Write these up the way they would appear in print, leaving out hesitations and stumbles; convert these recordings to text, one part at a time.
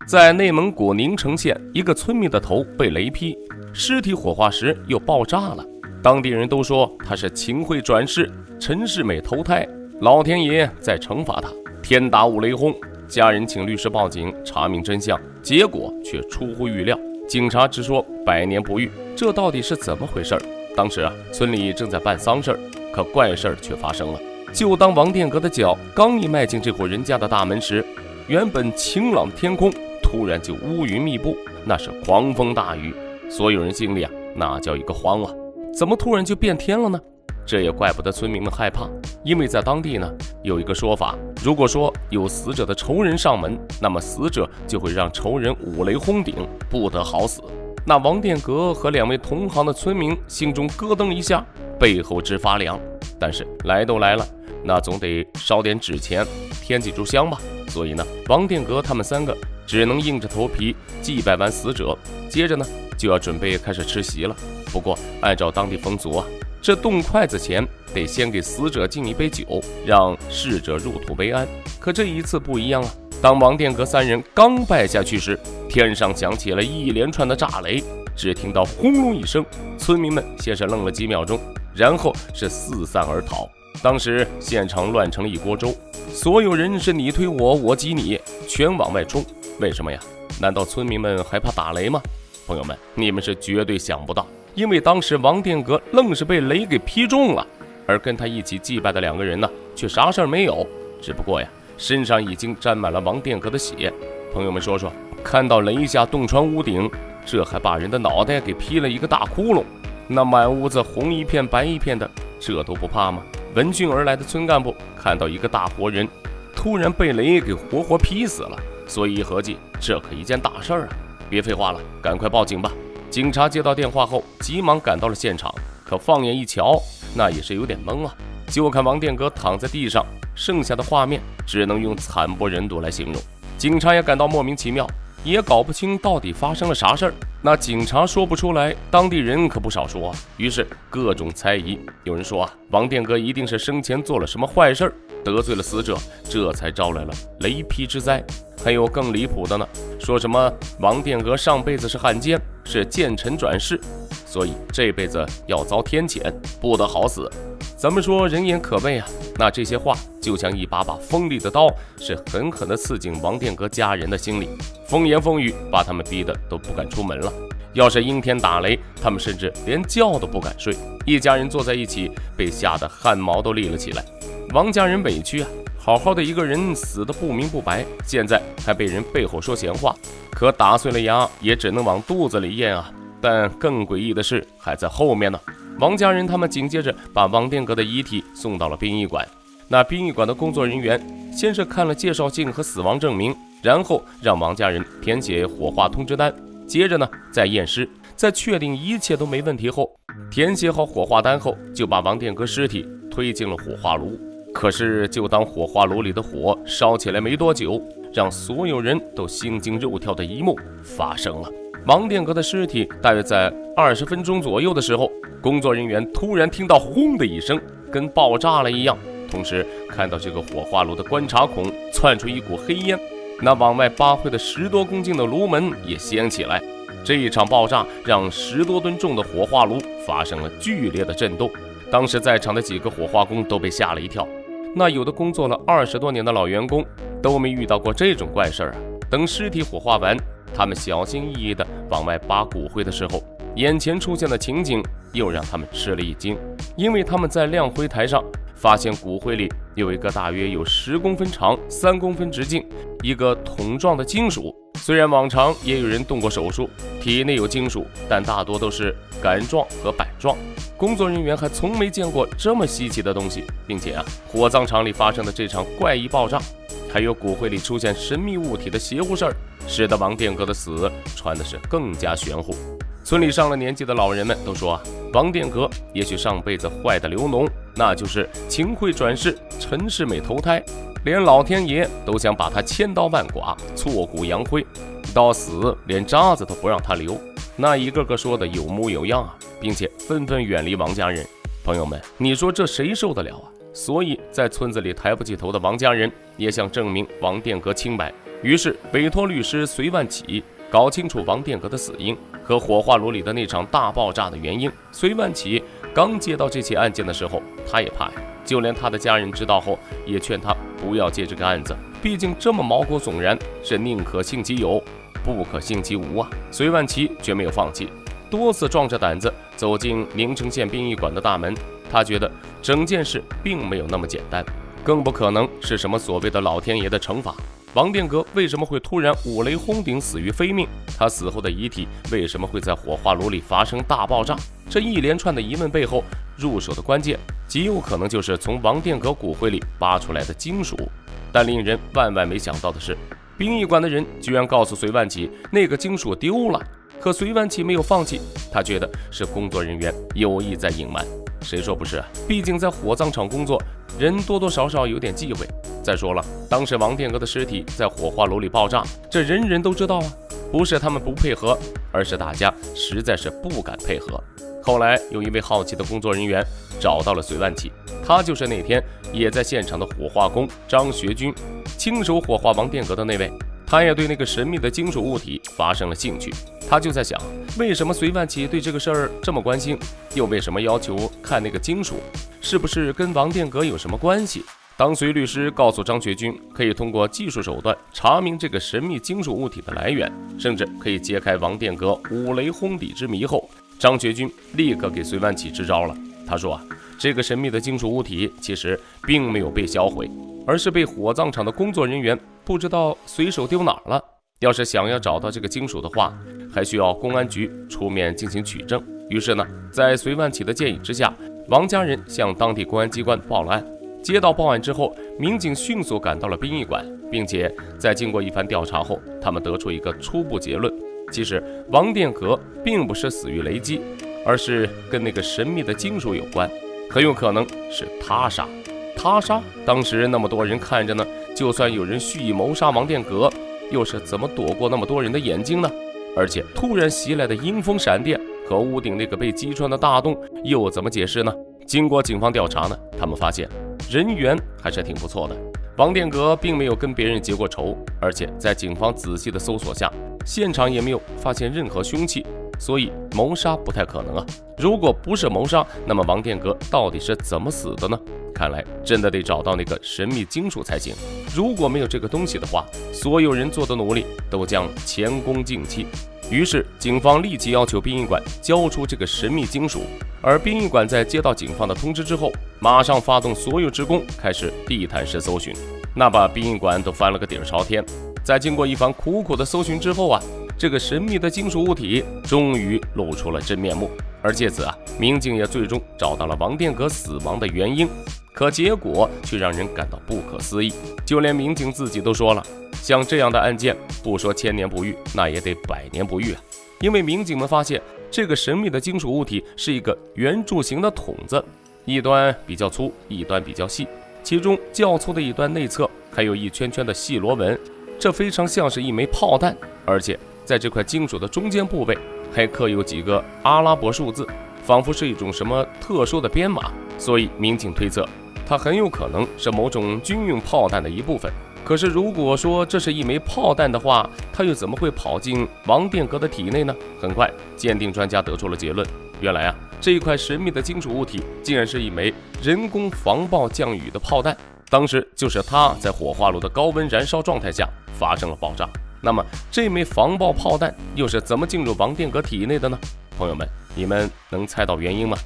在内蒙古宁城县，一个村民的头被雷劈，尸体火化时又爆炸了。当地人都说他是秦桧转世，陈世美投胎，老天爷在惩罚他，天打五雷轰。家人请律师报警查明真相，结果却出乎预料，警察只说100年不遇，这到底是怎么回事？当时村里正在办丧事，可怪事却发生了。就当王殿阁的脚刚一迈进这户人家的大门时，原本晴朗的天空突然就乌云密布，那是狂风大雨，所有人心里那叫一个慌啊！怎么突然就变天了呢？这也怪不得村民们害怕，因为在当地呢有一个说法，如果说有死者的仇人上门，那么死者就会让仇人五雷轰顶，不得好死。那王殿阁和2位同行的村民心中咯噔一下，背后直发凉。但是来都来了，那总得烧点纸钱添几炷香吧。所以呢，王殿阁他们3个只能硬着头皮祭拜完死者，接着呢就要准备开始吃席了。不过按照当地风俗这动筷子前得先给死者敬一杯酒，让逝者入土为安。可这一次不一样当王殿阁3人刚拜下去时，天上响起了一连串的炸雷，只听到轰隆一声，村民们先是愣了几秒钟，然后是四散而逃。当时现场乱成了一锅粥，所有人是你推我，我挤你，全往外冲。为什么呀？难道村民们害怕打雷吗？朋友们，你们是绝对想不到，因为当时王殿阁愣是被雷给劈中了，而跟他一起祭拜的2个人呢，却啥事儿没有，只不过身上已经沾满了王殿阁的血。朋友们说说，看到雷下洞穿屋顶，这还把人的脑袋给劈了一个大窟窿，那满屋子红一片白一片的，这都不怕吗？闻讯而来的村干部看到一个大活人突然被雷给活活劈死了，所以一合计，这可一件大事儿别废话了，赶快报警吧。警察接到电话后急忙赶到了现场，可放眼一瞧，那也是有点懵就看王殿阁躺在地上，剩下的画面只能用惨不忍睹来形容。警察也感到莫名其妙，也搞不清到底发生了啥事儿。那警察说不出来，当地人可不少说于是各种猜疑。有人说王殿阁一定是生前做了什么坏事，得罪了死者，这才招来了雷劈之灾。还有更离谱的呢，说什么王殿阁上辈子是汉奸，是奸臣转世，所以这辈子要遭天谴，不得好死。咱们说人言可畏那这些话就像一把把锋利的刀，是狠狠地刺进王殿阁家人的心里，风言风语把他们逼得都不敢出门了。要是阴天打雷，他们甚至连觉都不敢睡，一家人坐在一起被吓得汗毛都立了起来。王家人委屈好好的一个人死得不明不白，现在还被人背后说闲话，可打碎了牙也只能往肚子里咽但更诡异的事还在后面呢。王家人他们紧接着把王殿阁的遗体送到了殡仪馆。那殡仪馆的工作人员先是看了介绍信和死亡证明，然后让王家人填写火化通知单，接着呢再验尸，在确定一切都没问题后，填写好火化单后，就把王殿阁尸体推进了火化炉。可是就当火化炉里的火烧起来没多久，让所有人都心惊肉跳的一幕发生了。王殿阁的尸体大约在20分钟左右的时候，工作人员突然听到轰的一声，跟爆炸了一样，同时看到这个火化炉的观察孔窜出一股黑烟，那往外扒回的10多公斤的炉门也掀起来。这一场爆炸让10多吨重的火化炉发生了剧烈的震动，当时在场的几个火化工都被吓了一跳。那有的工作了20多年的老员工都没遇到过这种怪事等尸体火化完，他们小心翼翼地往外扒骨灰的时候，眼前出现的情景又让他们吃了一惊。因为他们在亮灰台上发现骨灰里有一个大约有10公分长、3公分直径、一个桶状的金属。虽然往常也有人动过手术，体内有金属，但大多都是杆状和板状。工作人员还从没见过这么稀奇的东西，并且火葬场里发生的这场怪异爆炸，还有骨灰里出现神秘物体的邪乎事儿，使得王殿阁的死传的是更加玄乎。村里上了年纪的老人们都说王殿阁也许上辈子坏的流脓，那就是秦桧转世，陈世美投胎，连老天爷都想把他千刀万剐，挫骨扬灰，到死连渣子都不让他留。那一个个说的有模有样并且纷纷远离王家人。朋友们，你说这谁受得了所以在村子里抬不起头的王家人也想证明王殿阁清白，于是委托律师隋万起搞清楚王殿阁的死因和火化炉里的那场大爆炸的原因。隋万起刚接到这起案件的时候，他也怕呀，就连他的家人知道后也劝他不要接这个案子，毕竟这么毛骨悚然，是宁可信其有不可信其无啊。隋万起却没有放弃，多次壮着胆子走进宁城县殡仪馆的大门。他觉得整件事并没有那么简单，更不可能是什么所谓的老天爷的惩罚。王殿阁为什么会突然五雷轰顶死于非命？他死后的遗体为什么会在火化炉里发生大爆炸？这一连串的疑问背后，入手的关键极有可能就是从王殿阁骨灰里扒出来的金属。但令人万万没想到的是，殡仪馆的人居然告诉隋万起那个金属丢了。可隋万起没有放弃，他觉得是工作人员有意在隐瞒。谁说不是啊？毕竟在火葬场工作，人多多少少有点忌讳。再说了，当时王殿阁的尸体在火化炉里爆炸，这人人都知道啊，不是他们不配合，而是大家实在是不敢配合。后来有一位好奇的工作人员找到了隋万起，他就是那天也在现场的火化工张学军，亲手火化王殿阁的那位。他也对那个神秘的金属物体发生了兴趣。他就在想，为什么隋万起对这个事儿这么关心，又为什么要求看那个金属，是不是跟王殿阁有什么关系？当隋律师告诉张学军可以通过技术手段查明这个神秘金属物体的来源，甚至可以揭开王殿阁五雷轰底之谜后，张学军立刻给隋万起支招了。他说这个神秘的金属物体其实并没有被销毁，而是被火葬场的工作人员不知道随手丢哪儿了。要是想要找到这个金属的话，还需要公安局出面进行取证。于是呢，在隋万起的建议之下，王家人向当地公安机关报了案。接到报案之后，民警迅速赶到了殡仪馆，并且在经过一番调查后，他们得出一个初步结论：其实王殿阁并不是死于雷击，而是跟那个神秘的金属有关，很有可能是他杀。他杀？当时那么多人看着呢，就算有人蓄意谋杀王殿阁，又是怎么躲过那么多人的眼睛呢？而且突然袭来的阴风闪电和屋顶那个被击穿的大洞又怎么解释呢？经过警方调查呢，他们发现人缘还是挺不错的。王殿阁并没有跟别人结过仇，而且在警方仔细的搜索下，现场也没有发现任何凶器，所以谋杀不太可能啊。如果不是谋杀，那么王殿阁到底是怎么死的呢？看来真的得找到那个神秘金属才行。如果没有这个东西的话，所有人做的努力都将前功尽弃。于是警方立即要求殡仪馆交出这个神秘金属，而殡仪馆在接到警方的通知之后，马上发动所有职工开始地毯式搜寻，那把殡仪馆都翻了个底儿朝天。在经过一番苦苦的搜寻之后这个神秘的金属物体终于露出了真面目。而借此民警也最终找到了王殿阁死亡的原因。可结果却让人感到不可思议，就连民警自己都说了，像这样的案件不说千年不遇，那也得百年不遇因为民警们发现这个神秘的金属物体是一个圆柱形的筒子，一端比较粗，一端比较细，其中较粗的一端内侧还有一圈圈的细螺纹，这非常像是一枚炮弹，而且在这块金属的中间部位还刻有几个阿拉伯数字，仿佛是一种什么特殊的编码，所以民警推测它很有可能是某种军用炮弹的一部分。可是如果说这是一枚炮弹的话，它又怎么会跑进王殿阁的体内呢？很快鉴定专家得出了结论，原来这一块神秘的金属物体竟然是一枚人工防爆降雨的炮弹，当时就是它在火化炉的高温燃烧状态下发生了爆炸。那么这枚防爆炮弹又是怎么进入王殿阁体内的呢？朋友们，你们能猜到原因吗？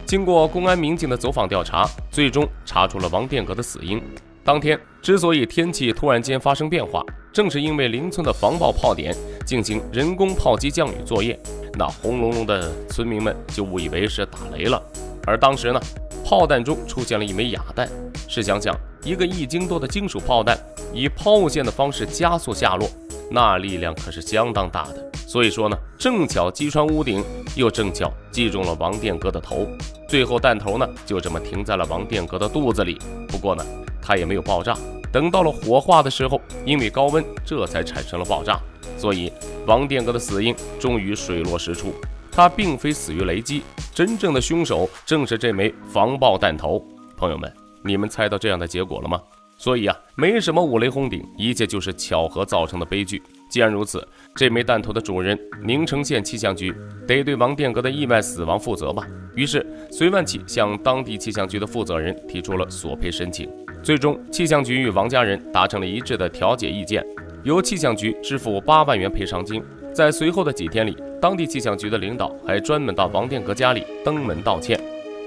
经过公安民警的走访调查，最终查出了王殿阁的死因。当天之所以天气突然间发生变化，正是因为邻村的防爆炮点进行人工炮击降雨作业，那轰隆隆的村民们就误以为是打雷了。而当时呢，炮弹中出现了一枚哑弹。试想想，一个1斤多的金属炮弹以抛物线的方式加速下落，那力量可是相当大的。所以说呢，正巧击穿屋顶，又正巧击中了王殿阁的头，最后弹头呢就这么停在了王殿阁的肚子里。不过呢，它也没有爆炸，等到了火化的时候，因为高温，这才产生了爆炸。所以王殿阁的死因终于水落石出，他并非死于雷击，真正的凶手正是这枚防爆弹头。朋友们，你们猜到这样的结果了吗？所以没什么五雷轰顶，一切就是巧合造成的悲剧。既然如此，这枚弹头的主人宁城县气象局得对王殿阁的意外死亡负责吧。于是隋万起向当地气象局的负责人提出了索赔申请。最终气象局与王家人达成了一致的调解意见，由气象局支付8万元赔偿金。在随后的几天里，当地气象局的领导还专门到王殿阁家里登门道歉，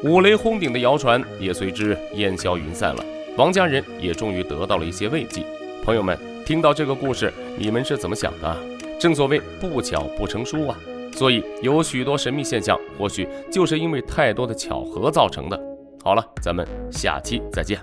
五雷轰顶的谣传也随之烟消云散了。王家人也终于得到了一些慰藉。朋友们，听到这个故事，你们是怎么想的？正所谓不巧不成书啊，所以有许多神秘现象，或许就是因为太多的巧合造成的。好了，咱们下期再见。